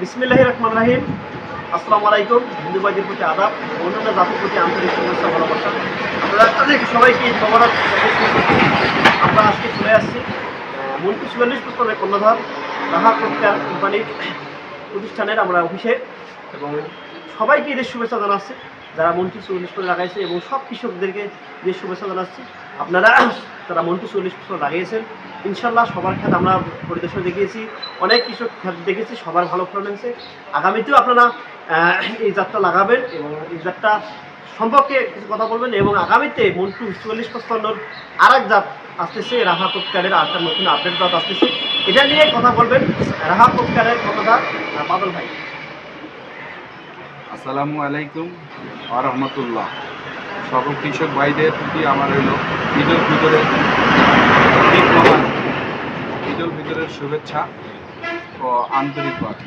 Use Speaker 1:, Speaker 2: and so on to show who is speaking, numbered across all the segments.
Speaker 1: বিসমিল্লাহির রহমানির রহিম। আসসালামু আলাইকুম। হিন্দু ভাইদের প্রতি আদাব, অন্যান্য জাতির প্রতি আন্তরিক শুভেচ্ছা ভালোবাসা। আপনারা সবাইকে খবরাত। আমরা আজকে চলে আসছি মন্টু ৪৪ প্রস্তাবের কর্ণধার রাহা প্রক্রিয়ার কোম্পানির প্রতিষ্ঠানের আমরা অফিসে, এবং সবাইকে ঈদের শুভেচ্ছা জানাচ্ছি যারা মন্টু ৪৪ করে লাগাইছে, এবং সব কৃষকদেরকে ঈদের শুভেচ্ছা জানাচ্ছি। আপনারা যারা মন্টু ৪৪ বছর লাগিয়েছেন, ইনশাল্লাহ সবার ক্ষেত আমরা পরিদর্শন দেখিয়েছি, অনেক কৃষক ক্ষেত দেখেছি, সবার ভালো ফলন হয়েছে। আগামীতেও আপনারা এই জাতটা লাগাবেন এবং এই জাতটা সম্পর্কে কিছু কথা বলবেন, এবং আগামীতে মন্টু ৪৪-৫৫ আর এক জাত আসতেছে, রাহা প্রক্রিয়ারের একটা নতুন আপডেট জাত আসতেছে, এটা নিয়ে কথা বলবেন রাহা প্রক্রিয়ারের কর্ণধার বাদল ভাই।
Speaker 2: আসসালামু আলাইকুম ওয়া রাহমাতুল্লাহ। সকল কৃষক ভাইদের প্রতি আমার হইল ঈদ উল ফিতরের শুভেচ্ছা ও আন্তরিকবাদ।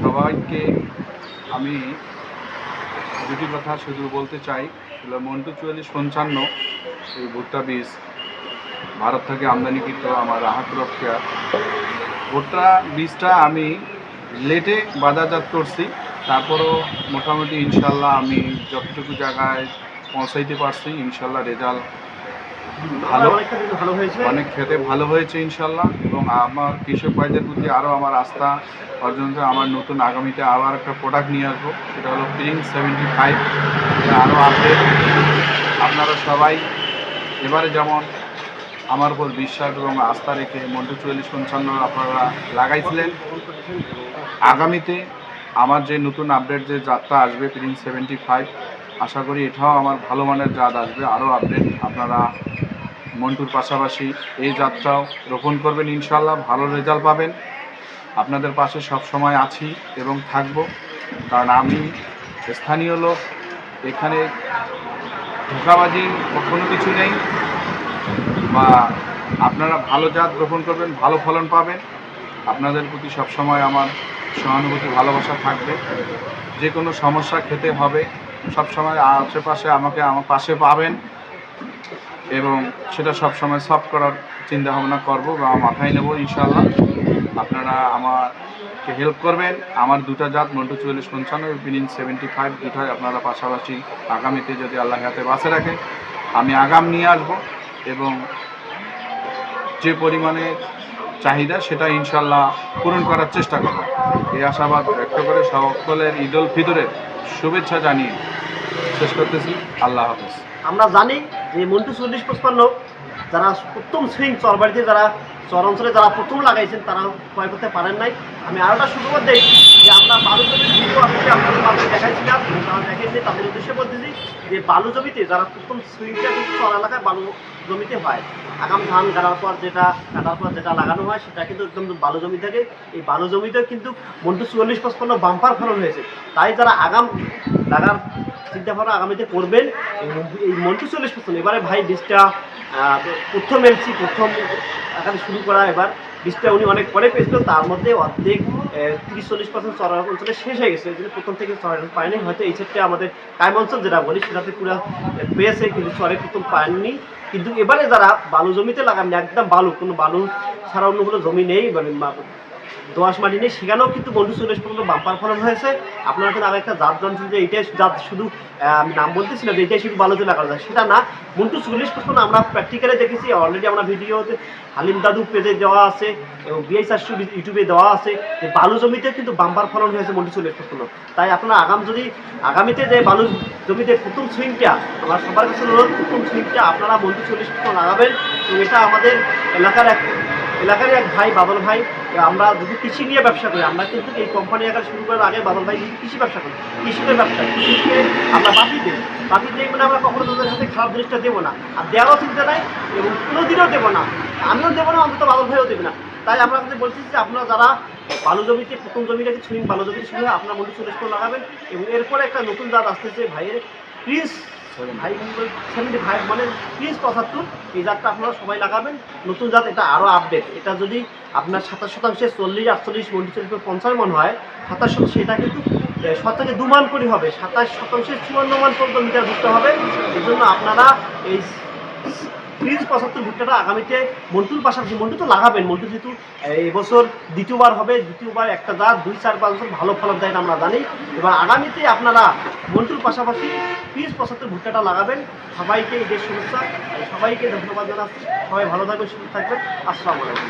Speaker 2: সবাইকে আমি দুটি কথা শুধু বলতে চাই। মন্টু ৪৪-৫৫ এই ভুট্টা বীজ ভারত থেকে আমদানিকৃত আমার রাহা প্রক্রিয়া ভুট্টা বীজটা আমি লেটে বাজারজাত করছি, তারপরও মোটামুটি ইনশাল্লাহ আমি যতটুকু জায়গায় পৌঁছাইতে পারছি, ইনশাল্লাহ রেজাল্ট
Speaker 1: ভালো হয়েছে,
Speaker 2: অনেক খেতে ভালো হয়েছে ইনশাল্লাহ। এবং আমার কৃষক ভাইদের প্রতি আরও আমার আস্থা অর্জন করে আমার নতুন আগামীতে আবার একটা প্রোডাক্ট নিয়ে আসবো, সেটা হলো প্রিন্স 75। এটা আরও আপডেট। আপনারা সবাই এবারে যেমন আমার উপর বিশ্বাস এবং আস্থা রেখে মন্টু ৪৪-৫৫ আপনারা লাগাইছিলেন, আগামীতে আমার যে নতুন আপডেট যে জাতটা আসবে প্রিন্স 75, আশা করি এটাও আমার ভালো মানের জাত আসবে, আরও আপডেট। আপনারা মন্টুর পাশাপাশি এই জাতটাও রোপণ করবেন, ইনশাল্লাহ ভালো রেজাল্ট পাবেন। আপনাদের পাশে সব সময় আছি এবং থাকব, কারণ আমি স্থানীয় লোক, এখানে ধোঁকাবাজি কোনো কিছু নেই। বা আপনারা ভালো জাত রোপণ করবেন, ভালো ফলন পাবেন। আপনাদের প্রতি সবসময় আমার সহানুভূতি ভালোবাসা থাকবে। যে কোনো সমস্যা খেতে হবে সবসময় আশেপাশে আমাকে আমার পাশে পাবেন, এবং সেটা সবসময় সলভ করার চিন্তাভাবনা করব বা মাথায় নেব ইনশাল্লাহ। আপনারা আমাকে হেল্প করবেন। আমার দুটা জাত মন্টু ৪৪-৫৫ প্রিন্স 75 দুটাই আপনারা পাশাপাশি আগামীতে যদি আল্লাহ হাতে বাঁচে রাখেন আমি আগাম নিয়ে আসব, এবং যে পরিমাণে চাহিদা সেটা ইনশাল্লাহ পূরণ করার চেষ্টা করব। এই আশাবাদ ব্যক্ত করে সকলের ঈদ উল ফিতরের শুভেচ্ছা জানিয়ে শেষ করতেছি। আল্লাহ হাফেজ।
Speaker 1: আমরা জানি যে মন্টু ৪৪-৫৫ যারা প্রথম সুইং চরবাড়িতে, যারা চর অঞ্চলে যারা প্রথম লাগাইছেন, তারা ক্রয় করতে পারেন নাই। আমি আরও একটা সুখবর দিই যে আমরা বালু জমির ভিডিও আপনাদের মাঝে দেখাইছিলাম, তারা দেখেননি, তাদের উদ্দেশ্যে বলতেছি যে বালু জমিতে যারা প্রথম সুইংটা কিন্তু চর এলাকায় বালু জমিতে হয়, আগাম ধান কাটার পর যেটা লাগানো হয় সেটা কিন্তু একদম বালু জমি থাকে। এই বালু জমিতেও কিন্তু মন্টু ৪৪-৫৫ বাম্পার ফলন হয়েছে। তাই যারা আগাম লাগার চিন্তাভাবনা আগামীতে করবেন, এই মন্টু ৪৪-৫৫ এবারে ভাই বীজটা প্রথম এলসি প্রথম এখানে শুরু করা, এবার বীজটা উনি অনেক পরে পেয়েছিল, তার মধ্যে অর্ধেক ৩০-৪০% চর অঞ্চলে শেষ হয়ে গেছে, যদি প্রথম থেকে চর পায়নি। হয়তো এই ক্ষেত্রে আমাদের কাইম অঞ্চল যেটা বলি সেটাতে পুরো পেয়েছে, কিন্তু চরে প্রথম পায়নি। কিন্তু এবারে যারা বালু জমিতে লাগাননি, একদম বালু, কোনো বালু ছাড়া অন্য কোনো জমি নেই, মানে দোআঁশ মাটি নেই, সেখানেও কিন্তু মন্টু ৪৪-৫৫ বাম্পার ফলন হয়েছে। আপনারা কিন্তু আগে একটা জাত জানছেন যে এইটাই জাত, শুধু আমি নাম বলতেছি না যে এইটাই শুধু বালুতে লাগানো যায়, সেটা না। মন্টু ৪৪-৫৫ আমরা প্র্যাকটিক্যালে দেখেছি, অলরেডি আমরা ভিডিওতে হালিম দাদু পেজে দেওয়া আছে এবং BI4 ইউটিউবে দেওয়া আছে যে বালু জমিতে কিন্তু বাম্পার ফলন হয়েছে মন্টু ৪৪-৫৫। তাই আপনারা আগামীতে যে বালু জমিতে প্রথম সুইংটা, আমার সবার কাছে অনুরোধ, প্রথম সুইংটা আপনারা মন্টু ৪৪-৫৫ লাগাবেন। এবং এটা আমাদের এলাকার এক ভাই, বাদল ভাই, আমরা যদি কৃষি নিয়ে ব্যবসা করি, আমরা কিন্তু এই কোম্পানি আকার শুরু করার আগে বাদল ভাই কিন্তু কৃষি ব্যবসা করি, কৃষিকের ব্যবসা, কৃষিকে আমরা বাকি দিই মানে আমরা কখনো তাদের হাতে খারাপ জিনিসটা দেবো না, আর দেওয়ারও চিন্তা নাই, এবং কোনো দিনও দেবো না, আমিও দেবো না, অন্তত বাদল ভাইও দেবে না। তাই আমরা কিন্তু বলছি যে আপনারা যারা বালু জমিতে প্রথম জমিটাকে সুইং বালু জমিতে শুরু হয়, আপনারা মন্টু ৪৪ লাগাবেন। এবং এরপরে একটা নতুন জাত আসতেছে ভাইয়ের প্রিন্স 75, মানে প্রিন্স ৭৫, এই জাতটা আপনারা সবাই লাগাবেন, নতুন জাত, এটা আরও আপডেট। এটা যদি আপনার ২৭% ৪০-৪৮ মন্টু ৪৪-৫০ মন হয়, ২৭%, সেটা কিন্তু ৭ থেকে ২ মান করে হবে, ২৭% ৫৪ মান পর্যন্ত মিটার ঢুকতে হবে। এই জন্য আপনারা এই প্রিন্স 75 ভুট্টাটা আগামীতে মন্টুর পাশাপাশি, মন্টু তো লাগাবেন, মন্টু যেহেতু এবছর দ্বিতীয়বার হবে, দ্বিতীয়বার একটা জাত 2-4-5 বছর ভালো ফলন দেয় আমরা জানি, এবং আগামীতে আপনারা মন্টুর পাশাপাশি প্রিন্স 75 ভুট্টাটা লাগাবেন। সবাইকে ঈদের শুভেচ্ছা, সবাইকে ধন্যবাদ জানাচ্ছি। সবাই ভালো থাকবেন, সুস্থ থাকবেন। আসসালামু আলাইকুম।